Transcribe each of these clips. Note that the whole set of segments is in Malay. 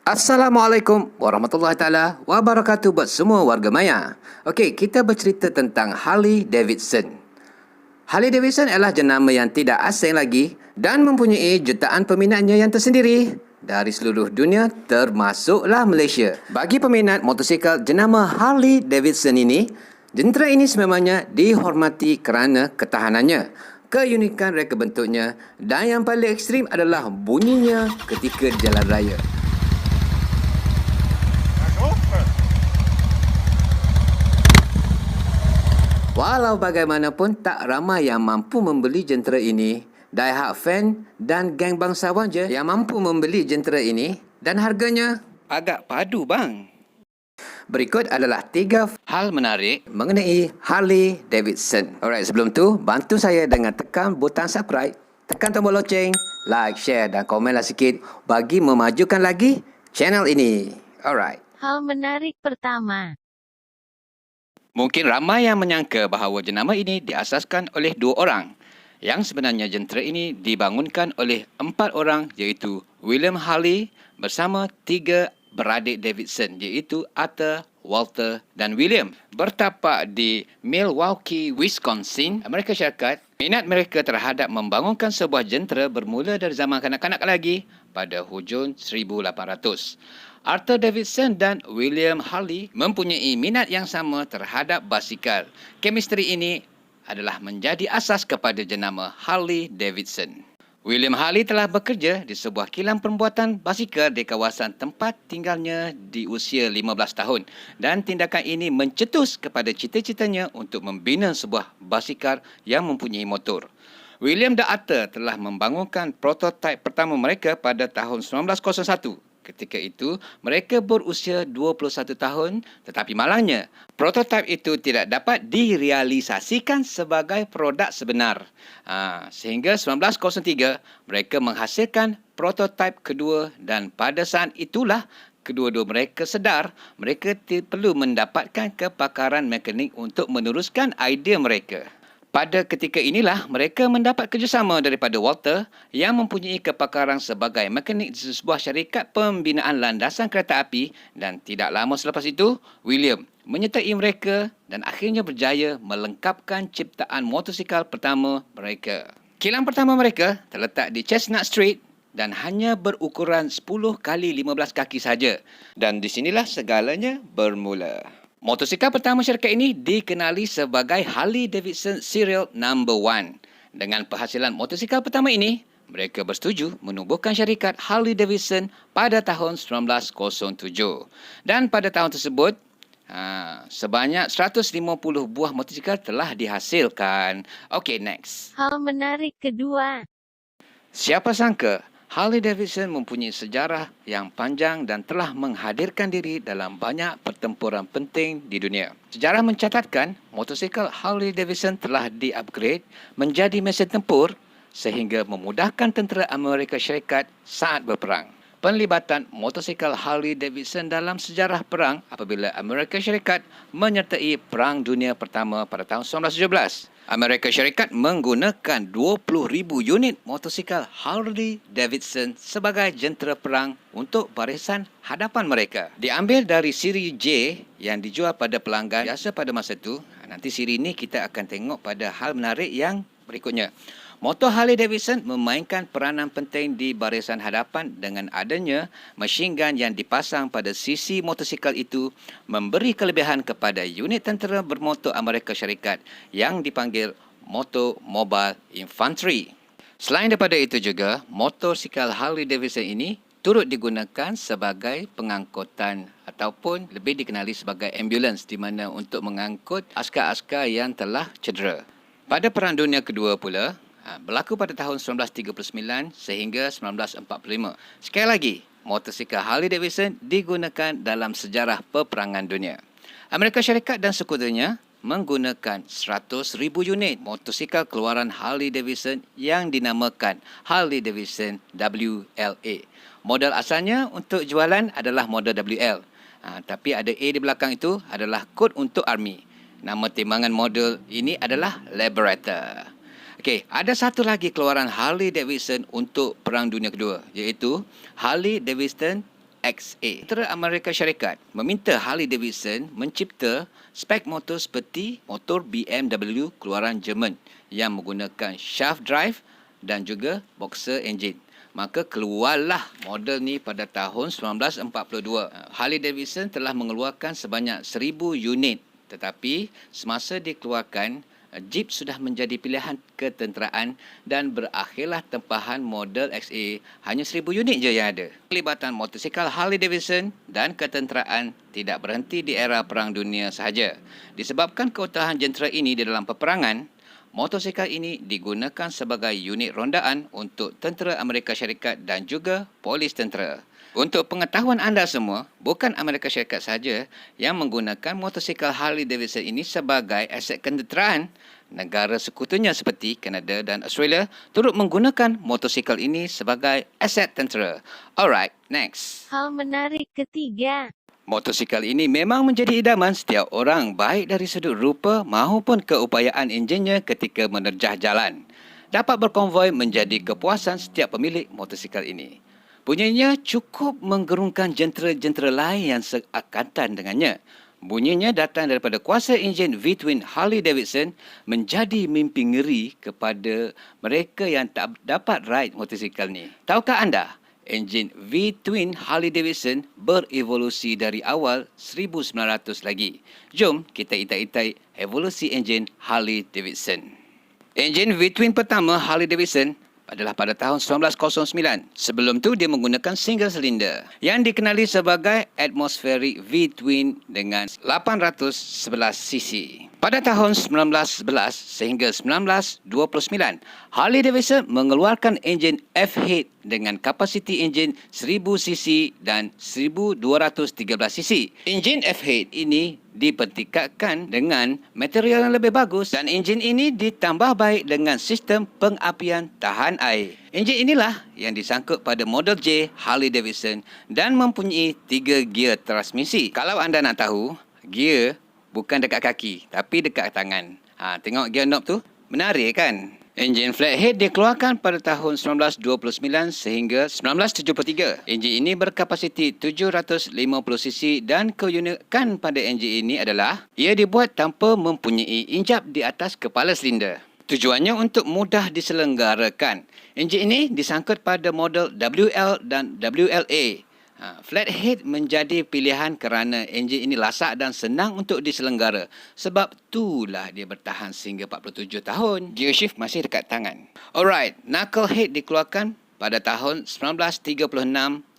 Assalamualaikum warahmatullahi taala wabarakatuh buat semua warga maya. Okey, kita bercerita tentang Harley Davidson. Harley Davidson adalah jenama yang tidak asing lagi dan mempunyai jutaan peminatnya yang tersendiri dari seluruh dunia termasuklah Malaysia. Bagi peminat motosikal jenama Harley Davidson ini, jentera ini sememangnya dihormati kerana ketahanannya, keunikan reka bentuknya dan yang paling ekstrim adalah bunyinya ketika di jalan raya. Walau bagaimanapun, tak ramai yang mampu membeli jentera ini. Die-hard fan dan geng bangsawan je yang mampu membeli jentera ini dan harganya agak padu bang. Berikut adalah 3 hal menarik mengenai Harley Davidson. Alright, sebelum tu, bantu saya dengan tekan butang subscribe, tekan tombol loceng, like, share dan komenlah sikit bagi memajukan lagi channel ini. Alright. Hal menarik pertama. Mungkin ramai yang menyangka bahawa jenama ini diasaskan oleh 2 orang. Yang sebenarnya jentera ini dibangunkan oleh 4 orang iaitu William Harley bersama 3 beradik Davidson iaitu Arthur, Walter dan William. Bertapak di Milwaukee, Wisconsin, Amerika Syarikat, minat mereka terhadap membangunkan sebuah jentera bermula dari zaman kanak-kanak lagi pada hujung 1800. Arthur Davidson dan William Harley mempunyai minat yang sama terhadap basikal. Kemistri ini adalah menjadi asas kepada jenama Harley Davidson. William Harley telah bekerja di sebuah kilang pembuatan basikal di kawasan tempat tinggalnya di usia 15 tahun dan tindakan ini mencetus kepada cita-citanya untuk membina sebuah basikal yang mempunyai motor. William dan Arthur telah membangunkan prototipe pertama mereka pada tahun 1901. Ketika itu, mereka berusia 21 tahun tetapi malangnya, prototipe itu tidak dapat direalisasikan sebagai produk sebenar. Sehingga 1903, mereka menghasilkan prototipe kedua dan pada saat itulah kedua-dua mereka sedar mereka perlu mendapatkan kepakaran mekanik untuk meneruskan idea mereka. Pada ketika inilah, mereka mendapat kerjasama daripada Walter yang mempunyai kepakaran sebagai mekanik di sebuah syarikat pembinaan landasan kereta api dan tidak lama selepas itu, William menyertai mereka dan akhirnya berjaya melengkapkan ciptaan motosikal pertama mereka. Kilang pertama mereka terletak di Chestnut Street dan hanya berukuran 10 kali 15 kaki saja. Dan di sinilah segalanya bermula. Motosikal pertama syarikat ini dikenali sebagai Harley Davidson Serial No. 1. Dengan penghasilan motosikal pertama ini, mereka bersetuju menubuhkan syarikat Harley Davidson pada tahun 1907. Dan pada tahun tersebut, sebanyak 150 buah motosikal telah dihasilkan. Okey, next. Hal menarik kedua. Siapa sangka Harley Davidson mempunyai sejarah yang panjang dan telah menghadirkan diri dalam banyak pertempuran penting di dunia. Sejarah mencatatkan motosikal Harley Davidson telah di-upgrade menjadi mesin tempur sehingga memudahkan tentera Amerika Syarikat saat berperang. Penlibatan motosikal Harley Davidson dalam sejarah perang apabila Amerika Syarikat menyertai Perang Dunia Pertama pada tahun 1917. Amerika Syarikat menggunakan 20,000 unit motosikal Harley Davidson sebagai jentera perang untuk barisan hadapan mereka. Diambil dari siri J yang dijual pada pelanggan biasa pada masa itu. Nanti siri ini kita akan tengok pada hal menarik yang berikutnya. Motor Harley Davidson memainkan peranan penting di barisan hadapan dengan adanya machine gun yang dipasang pada sisi motosikal itu memberi kelebihan kepada unit tentera bermotor Amerika Syarikat yang dipanggil Motor Mobile Infantry. Selain daripada itu juga, motosikal Harley Davidson ini turut digunakan sebagai pengangkutan ataupun lebih dikenali sebagai ambulans di mana untuk mengangkut askar-askar yang telah cedera. Pada Perang Dunia Kedua pula, berlaku pada tahun 1939 sehingga 1945. Sekali lagi, motosikal Harley Davidson digunakan dalam sejarah peperangan dunia. Amerika Syarikat dan sekutunya menggunakan 100,000 unit motosikal keluaran Harley Davidson yang dinamakan Harley Davidson WLA. Model asalnya untuk jualan adalah model WL. Tapi ada A di belakang itu adalah kod untuk Army. Nama timbangan model ini adalah Liberator. Okey, ada satu lagi keluaran Harley Davidson untuk Perang Dunia Kedua, iaitu Harley Davidson XA. Tentera Amerika Syarikat meminta Harley-Davidson mencipta spek motor seperti motor BMW keluaran Jerman yang menggunakan shaft drive dan juga boxer engine. Maka keluarlah model ni pada tahun 1942. Harley-Davidson telah mengeluarkan sebanyak 1,000 unit, tetapi semasa dikeluarkan, Jeep sudah menjadi pilihan ketenteraan dan berakhirlah tempahan model XA hanya 1,000 unit je yang ada. Pelibatan motosikal Harley-Davidson dan ketenteraan tidak berhenti di era Perang Dunia sahaja. Disebabkan keutahan jentera ini di dalam peperangan, motosikal ini digunakan sebagai unit rondaan untuk tentera Amerika Syarikat dan juga polis tentera. Untuk pengetahuan anda semua, bukan Amerika Syarikat sahaja yang menggunakan motosikal Harley-Davidson ini sebagai aset ketenteraan. Negara sekutunya seperti Kanada dan Australia turut menggunakan motosikal ini sebagai aset tentera. Alright, next. Hal menarik ketiga. Motosikal ini memang menjadi idaman setiap orang baik dari sudut rupa maupun keupayaan enjinnya ketika menerjah jalan. Dapat berkonvoi menjadi kepuasan setiap pemilik motosikal ini. Bunyinya cukup menggerungkan jentera-jentera lain yang seakatan dengannya. Bunyinya datang daripada kuasa enjin V-twin Harley-Davidson menjadi mimpi ngeri kepada mereka yang tak dapat ride motosikal ni. Tahukah anda, enjin V-twin Harley-Davidson berevolusi dari awal 1900 lagi. Jom kita itai-itai evolusi enjin Harley-Davidson. Enjin V-twin pertama Harley-Davidson adalah pada tahun 1909. Sebelum tu dia menggunakan single cylinder yang dikenali sebagai atmospheric V-twin dengan 811 cc. Pada tahun 1911 sehingga 1929, Harley-Davidson mengeluarkan enjin F-Head dengan kapasiti enjin 1000 cc dan 1213 cc. Enjin F-Head ini dipertingkatkan dengan material yang lebih bagus dan enjin ini ditambah baik dengan sistem pengapian tahan air. Enjin inilah yang disangkut pada model J Harley-Davidson dan mempunyai 3 gear transmisi. Kalau anda nak tahu, gear bukan dekat kaki, tapi dekat tangan. Tengok gear knob tu, menarik kan? Enjin flathead dikeluarkan pada tahun 1929 sehingga 1973. Enjin ini berkapasiti 750 cc dan keunikan pada enjin ini adalah ia dibuat tanpa mempunyai injap di atas kepala silinder. Tujuannya untuk mudah diselenggarakan. Enjin ini disangkut pada model WL dan WLA. Flathead menjadi pilihan kerana enjin ini lasak dan senang untuk diselenggara. Sebab itulah dia bertahan sehingga 47 tahun. Gear shift masih dekat tangan. Alright, knucklehead dikeluarkan pada tahun 1936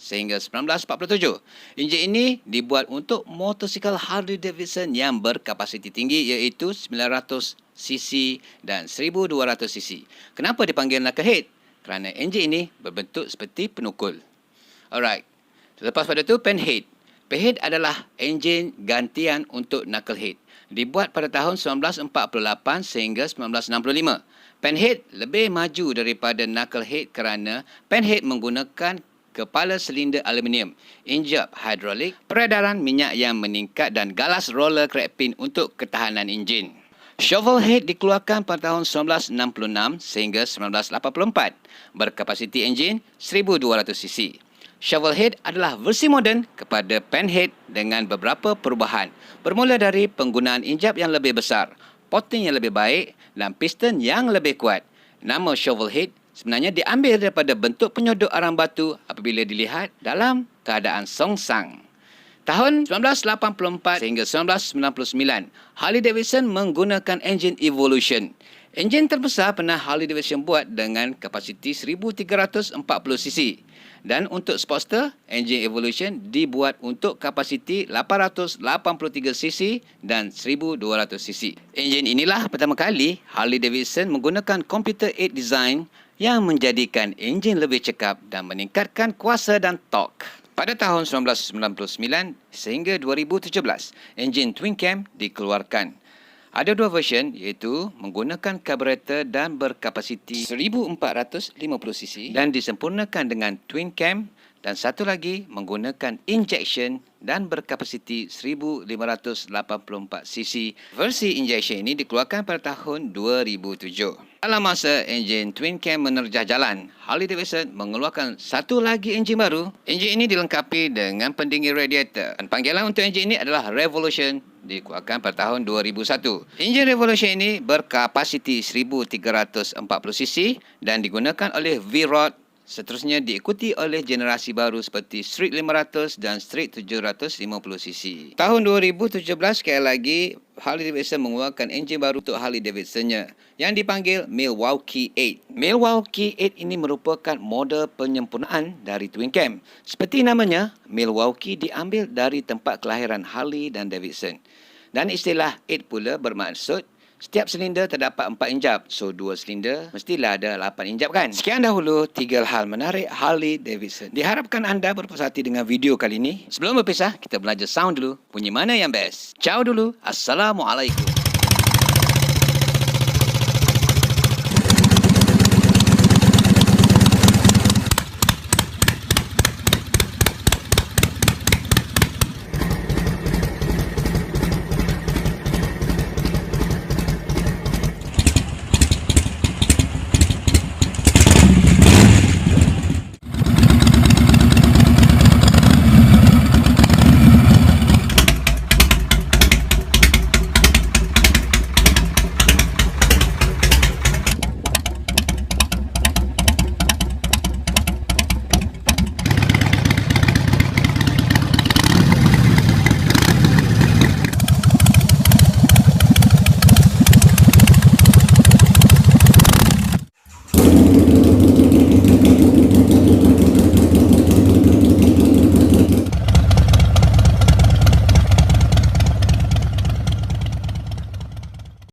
sehingga 1947. Enjin ini dibuat untuk motosikal Harley-Davidson yang berkapasiti tinggi iaitu 900 cc dan 1200 cc. Kenapa dipanggil knucklehead? Kerana enjin ini berbentuk seperti penukul. Alright. Selepas pada itu, penhead. Penhead adalah enjin gantian untuk knucklehead. Dibuat pada tahun 1948 sehingga 1965. Penhead lebih maju daripada knucklehead kerana penhead menggunakan kepala silinder aluminium, injap hidrolik, peredaran minyak yang meningkat dan galas roller crack pin untuk ketahanan enjin. Shovelhead dikeluarkan pada tahun 1966 sehingga 1984. Berkapasiti enjin 1200 cc. Shovelhead adalah versi moden kepada penhead dengan beberapa perubahan. Bermula dari penggunaan injap yang lebih besar, potting yang lebih baik dan piston yang lebih kuat. Nama shovelhead sebenarnya diambil daripada bentuk penyodok arang batu apabila dilihat dalam keadaan songsang. Tahun 1984 sehingga 1999, Harley-Davidson menggunakan enjin Evolution. Enjin terbesar pernah Harley-Davidson buat dengan kapasiti 1340 cc. Dan untuk Sportster, enjin Evolution dibuat untuk kapasiti 883 cc dan 1200 cc. Enjin inilah pertama kali Harley-Davidson menggunakan computer aid design yang menjadikan enjin lebih cekap dan meningkatkan kuasa dan torque. Pada tahun 1999 sehingga 2017, enjin twin cam dikeluarkan. Ada dua version iaitu menggunakan karburator dan berkapasiti 1450 cc dan disempurnakan dengan twin cam dan satu lagi menggunakan injection dan berkapasiti 1584 cc. Versi injection ini dikeluarkan pada tahun 2007. Dalam masa enjin twin cam menerjah jalan, Harley-Davidson mengeluarkan satu lagi enjin baru. Enjin ini dilengkapi dengan pendingin radiator. Dan panggilan untuk enjin ini adalah Revolution, dikeluarkan pada tahun 2001. Enjin Revolution ini berkapasiti 1340 cc dan digunakan oleh V-Rod. Seterusnya diikuti oleh generasi baru seperti Street 500 dan Street 750 cc. Tahun 2017 sekali lagi Harley-Davidson mengeluarkan enjin baru untuk Harley-Davidson-nya yang dipanggil Milwaukee 8. Milwaukee 8 ini merupakan model penyempurnaan dari twin cam. Seperti namanya, Milwaukee diambil dari tempat kelahiran Harley dan Davidson. Dan istilah 8 pula bermaksud setiap silinder terdapat 4 injap. So, 2 silinder mestilah ada 8 injap kan? Sekian dahulu 3 hal menarik Harley-Davidson. Diharapkan anda berpuas hati dengan video kali ini. Sebelum berpisah, kita belajar sound dulu. Bunyi mana yang best? Ciao dulu. Assalamualaikum.